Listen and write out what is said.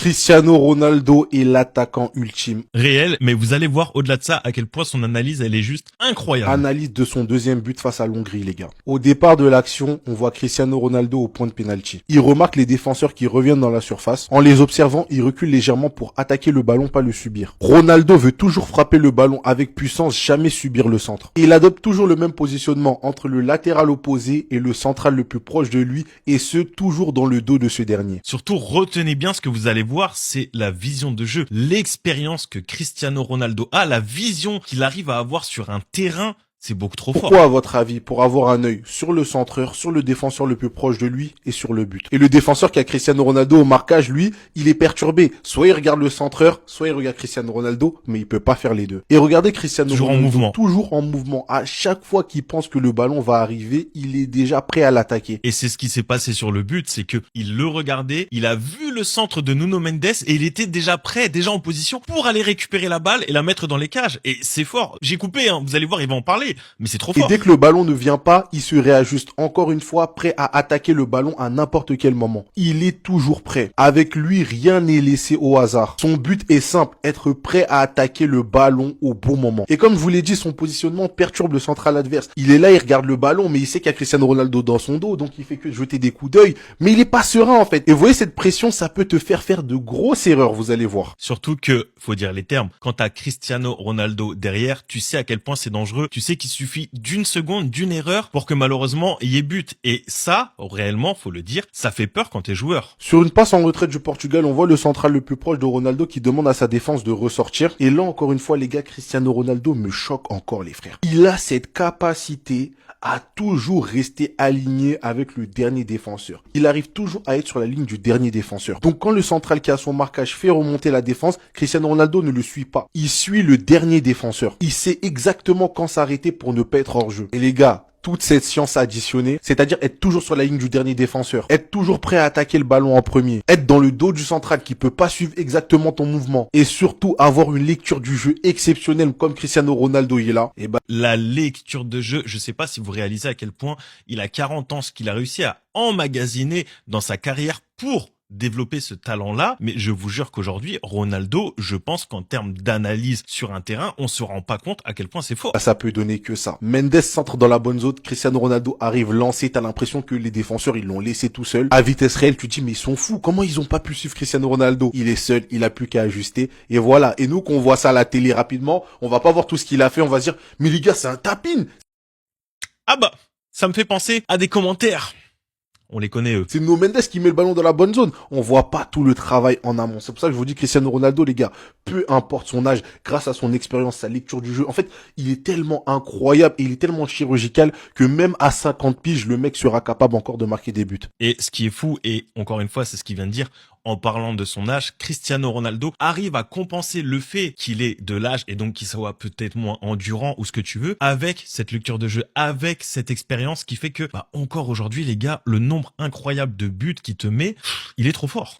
Cristiano Ronaldo est l'attaquant ultime. Réel, mais vous allez voir au-delà de ça à quel point son analyse elle est juste incroyable. Analyse de son deuxième but face à l'Hongrie, les gars. Au départ de l'action, on voit Cristiano Ronaldo au point de pénalty. Il remarque les défenseurs qui reviennent dans la surface. En les observant, il recule légèrement pour attaquer le ballon, pas le subir. Ronaldo veut toujours frapper le ballon avec puissance, jamais subir le centre. Et il adopte toujours le même positionnement entre le latéral opposé et le central le plus proche de lui, et ce, toujours dans le dos de ce dernier. Surtout, retenez bien ce que vous allez voir, c'est la vision de jeu, l'expérience que Cristiano Ronaldo a, la vision qu'il arrive à avoir sur un terrain. C'est beaucoup trop fort. Pourquoi, à votre avis? Pour avoir un œil sur le centreur, sur le défenseur le plus proche de lui et sur le but. Et le défenseur qui a Cristiano Ronaldo au marquage, lui, il est perturbé. Soit il regarde le centreur, soit il regarde Cristiano Ronaldo, mais il peut pas faire les deux. Et regardez Cristiano Ronaldo, toujours en mouvement. À chaque fois qu'il pense que le ballon va arriver, il est déjà prêt à l'attaquer. Et c'est ce qui s'est passé sur le but, c'est que il le regardait, il a vu le centre de Nuno Mendes et il était déjà prêt, déjà en position pour aller récupérer la balle et la mettre dans les cages. Et c'est fort. J'ai coupé, hein. Vous allez voir, il va en parler. Mais c'est trop fort. Et dès que le ballon ne vient pas, il se réajuste encore une fois, prêt à attaquer le ballon à n'importe quel moment. Il est toujours prêt. Avec lui, rien n'est laissé au hasard. Son but est simple, être prêt à attaquer le ballon au bon moment. Et comme je vous l'ai dit, son positionnement perturbe le central adverse. Il est là, il regarde le ballon, mais il sait qu'il y a Cristiano Ronaldo dans son dos, donc il fait que jeter des coups d'œil. Mais il est pas serein en fait. Et vous voyez, cette pression, ça peut te faire faire de grosses erreurs, vous allez voir. Surtout que, faut dire les termes, quand t'as Cristiano Ronaldo derrière, tu sais à quel point c'est dangereux. Tu sais qu'il suffit d'une seconde, d'une erreur pour que malheureusement il y ait but. Et ça, réellement, faut le dire, ça fait peur quand t'es joueur. Sur une passe en retraite du Portugal, on voit le central le plus proche de Ronaldo qui demande à sa défense de ressortir. Et là, encore une fois, les gars, Cristiano Ronaldo me choque encore, les frères. Il a cette capacité à toujours rester aligné avec le dernier défenseur. Il arrive toujours à être sur la ligne du dernier défenseur. Donc quand le central qui a son marquage fait remonter la défense, Cristiano Ronaldo ne le suit pas. Il suit le dernier défenseur. Il sait exactement quand s'arrêter pour ne pas être hors jeu. Et les gars, toute cette science additionnée, c'est-à-dire être toujours sur la ligne du dernier défenseur, être toujours prêt à attaquer le ballon en premier, être dans le dos du central qui peut pas suivre exactement ton mouvement, et surtout avoir une lecture du jeu exceptionnelle comme Cristiano Ronaldo est là, et la lecture de jeu, je sais pas si vous réalisez à quel point il a 40 ans, ce qu'il a réussi à emmagasiner dans sa carrière pour développer ce talent-là, mais je vous jure qu'aujourd'hui, Ronaldo, je pense qu'en termes d'analyse sur un terrain, on se rend pas compte à quel point c'est fort. Ça peut donner que ça. Mendes centre dans la bonne zone, Cristiano Ronaldo arrive lancé, t'as l'impression que les défenseurs, ils l'ont laissé tout seul. À vitesse réelle, tu te dis, mais ils sont fous, comment ils ont pas pu suivre Cristiano Ronaldo? Il est seul, il a plus qu'à ajuster, et voilà. Et nous, qu'on voit ça à la télé rapidement, on va pas voir tout ce qu'il a fait, on va se dire, mais les gars, c'est un tapin! Ah bah, ça me fait penser à des commentaires. On les connaît, eux. C'est Nuno Mendes qui met le ballon dans la bonne zone. On voit pas tout le travail en amont. C'est pour ça que je vous dis Cristiano Ronaldo, les gars, peu importe son âge, grâce à son expérience, sa lecture du jeu, en fait, il est tellement incroyable et il est tellement chirurgical que même à 50 piges, le mec sera capable encore de marquer des buts. Et ce qui est fou, et encore une fois, c'est ce qu'il vient de dire, en parlant de son âge, Cristiano Ronaldo arrive à compenser le fait qu'il est de l'âge et donc qu'il soit peut-être moins endurant ou ce que tu veux, avec cette lecture de jeu, avec cette expérience qui fait que, encore aujourd'hui, les gars, le nombre incroyable de buts qu'il te met, il est trop fort.